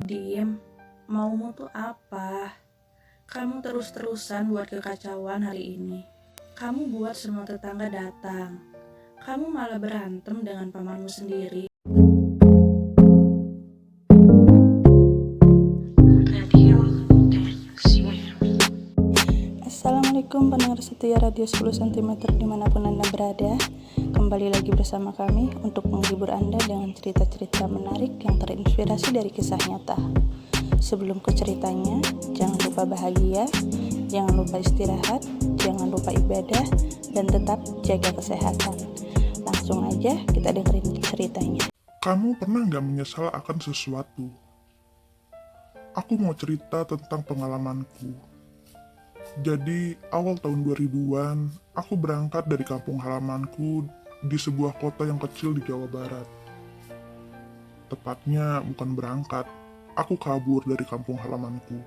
Dim, maumu tuh apa? Kamu terus-terusan buat kekacauan hari ini. Kamu buat semua tetangga datang. Kamu malah berantem dengan pamanmu sendiri. Assalamualaikum pendengar setia Radio 10 cm dimanapun Anda berada. Kembali lagi bersama kami untuk menghibur Anda dengan cerita-cerita menarik yang terinspirasi dari kisah nyata. Sebelum ke ceritanya, jangan lupa bahagia, jangan lupa istirahat, jangan lupa ibadah, dan tetap jaga kesehatan. Langsung aja kita dengerin ceritanya. Kamu pernah nggak menyesal akan sesuatu? Aku mau cerita tentang pengalamanku. Jadi, awal tahun 2000-an, aku berangkat dari kampung halamanku di sebuah kota yang kecil di Jawa Barat. Tepatnya bukan berangkat, aku kabur dari kampung halamanku.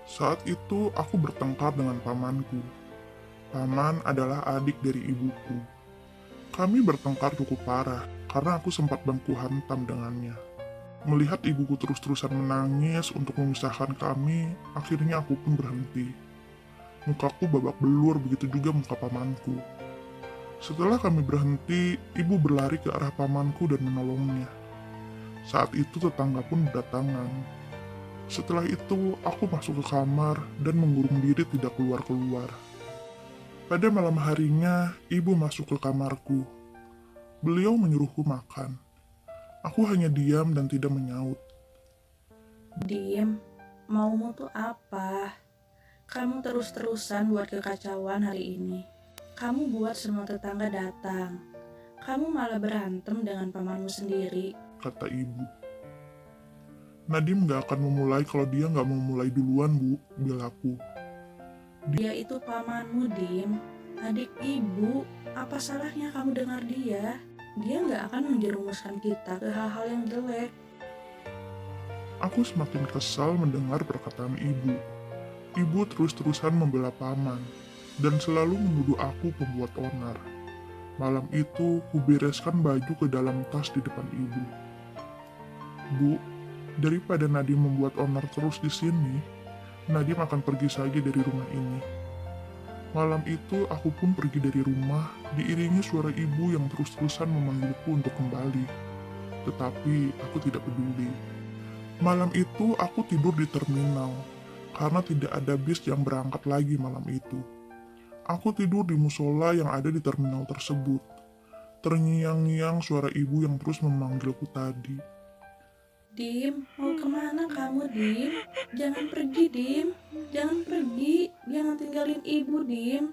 Saat itu, aku bertengkar dengan pamanku. Paman adalah adik dari ibuku. Kami bertengkar cukup parah, karena aku sempat baku hantam dengannya. Melihat ibuku terus-terusan menangis untuk memisahkan kami, akhirnya aku pun berhenti. Mukaku babak belur, begitu juga muka pamanku. Setelah kami berhenti, ibu berlari ke arah pamanku dan menolongnya. Saat itu tetangga pun berdatangan. Setelah itu, aku masuk ke kamar dan mengurung diri tidak keluar-keluar. Pada malam harinya, ibu masuk ke kamarku. Beliau menyuruhku makan. Aku hanya diam dan tidak menyaut. Dim, maumu tuh apa? Kamu terus-terusan buat kekacauan hari ini. Kamu buat semua tetangga datang. Kamu malah berantem dengan pamanmu sendiri. Kata ibu. Nadim gak akan memulai kalau dia gak mau mulai duluan, Bu, belaku. Dia itu pamanmu, Dim. Adik ibu, apa salahnya kamu dengar dia? Dia gak akan menjerumuskan kita ke hal-hal yang jelek. Aku semakin kesal mendengar perkataan ibu. Ibu terus-terusan membela paman, dan selalu menuduh aku pembuat onar. Malam itu, kubereskan baju ke dalam tas di depan ibu. Bu, daripada Nadim membuat onar terus di sini, Nadim akan pergi saja dari rumah ini. Malam itu, aku pun pergi dari rumah, diiringi suara ibu yang terus-terusan memanggilku untuk kembali. Tetapi, aku tidak peduli. Malam itu, aku tidur di terminal, karena tidak ada bis yang berangkat lagi malam itu. Aku tidur di musola yang ada di terminal tersebut. Terngiang-ngiang suara ibu yang terus memanggilku tadi. Dim, mau kemana kamu, Dim? Jangan pergi, Dim. Jangan pergi. Jangan tinggalin ibu, Dim.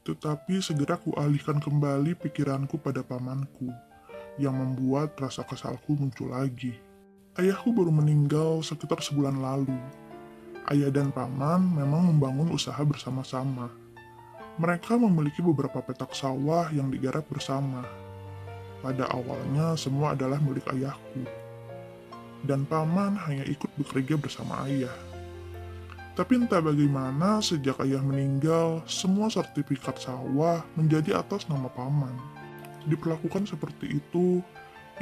Tetapi segera kualihkan kembali pikiranku pada pamanku, yang membuat rasa kesalku muncul lagi. Ayahku baru meninggal sekitar sebulan lalu. Ayah dan paman memang membangun usaha bersama-sama. Mereka memiliki beberapa petak sawah yang digarap bersama. Pada awalnya semua adalah milik ayahku. Dan paman hanya ikut bekerja bersama ayah. Tapi entah bagaimana sejak ayah meninggal, semua sertifikat sawah menjadi atas nama paman. Diperlakukan seperti itu,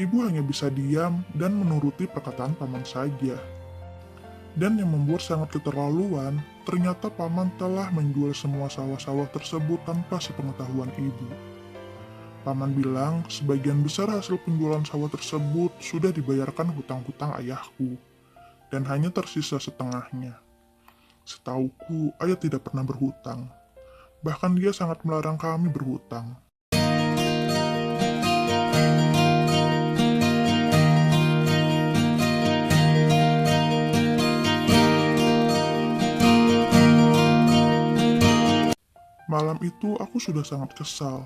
ibu hanya bisa diam dan menuruti perkataan paman saja. Dan yang membuat sangat keterlaluan, ternyata paman telah menjual semua sawah-sawah tersebut tanpa sepengetahuan ibu. Paman bilang sebagian besar hasil penjualan sawah tersebut sudah dibayarkan hutang-hutang ayahku, dan hanya tersisa setengahnya. Setauku, ayah tidak pernah berhutang. Bahkan dia sangat melarang kami berhutang. Malam itu aku sudah sangat kesal.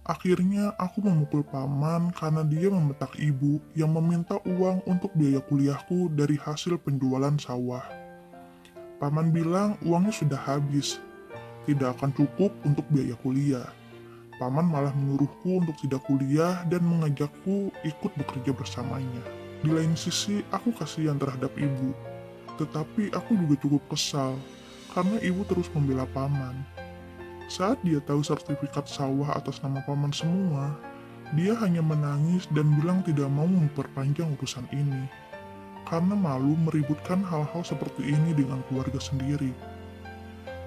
Akhirnya aku memukul paman karena dia membentak ibu yang meminta uang untuk biaya kuliahku dari hasil penjualan sawah. Paman bilang uangnya sudah habis, tidak akan cukup untuk biaya kuliah. Paman malah menyuruhku untuk tidak kuliah dan mengajakku ikut bekerja bersamanya. Di lain sisi, aku kasihan terhadap ibu. Tetapi aku juga cukup kesal karena ibu terus membela paman. Saat dia tahu sertifikat sawah atas nama paman semua, dia hanya menangis dan bilang tidak mau memperpanjang urusan ini. karena malu meributkan hal-hal seperti ini dengan keluarga sendiri.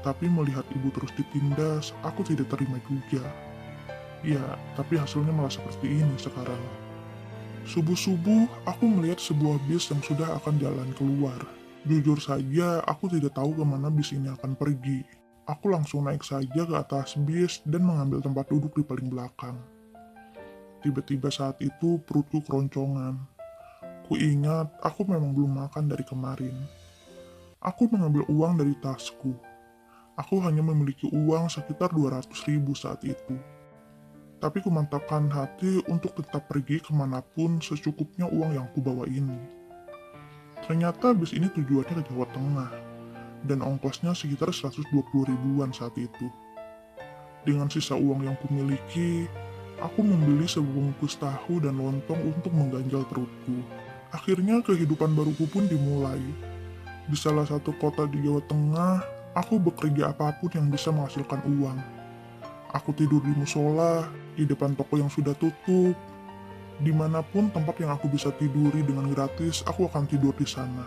Tapi melihat ibu terus ditindas, aku tidak terima juga. Ya, tapi hasilnya malah seperti ini sekarang. Subuh-subuh, aku melihat sebuah bis yang sudah akan jalan keluar. Jujur saja, aku tidak tahu kemana bis ini akan pergi. Aku langsung naik saja ke atas bis dan mengambil tempat duduk di paling belakang. Tiba-tiba saat itu perutku keroncongan. Ku ingat aku memang belum makan dari kemarin. Aku mengambil uang dari tasku. Aku hanya memiliki uang sekitar 200.000 saat itu. Tapi kumantapkan hati untuk tetap pergi kemanapun secukupnya uang yang kubawa ini. Ternyata bis ini tujuannya ke Jawa Tengah, dan ongkosnya sekitar 120 ribuan saat itu. Dengan sisa uang yang kumiliki, aku membeli sebungkus tahu dan lontong untuk mengganjal perutku. Akhirnya kehidupan baruku pun dimulai. Di salah satu kota di Jawa Tengah, aku bekerja apapun yang bisa menghasilkan uang. Aku tidur di musola, di depan toko yang sudah tutup. Dimanapun tempat yang aku bisa tiduri dengan gratis, aku akan tidur di sana.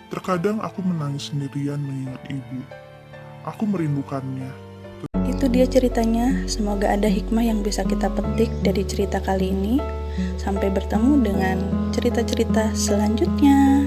Terkadang aku menangis sendirian mengingat ibu. Aku merindukannya. Itu dia ceritanya, semoga ada hikmah yang bisa kita petik dari cerita kali ini. Sampai bertemu dengan cerita-cerita selanjutnya.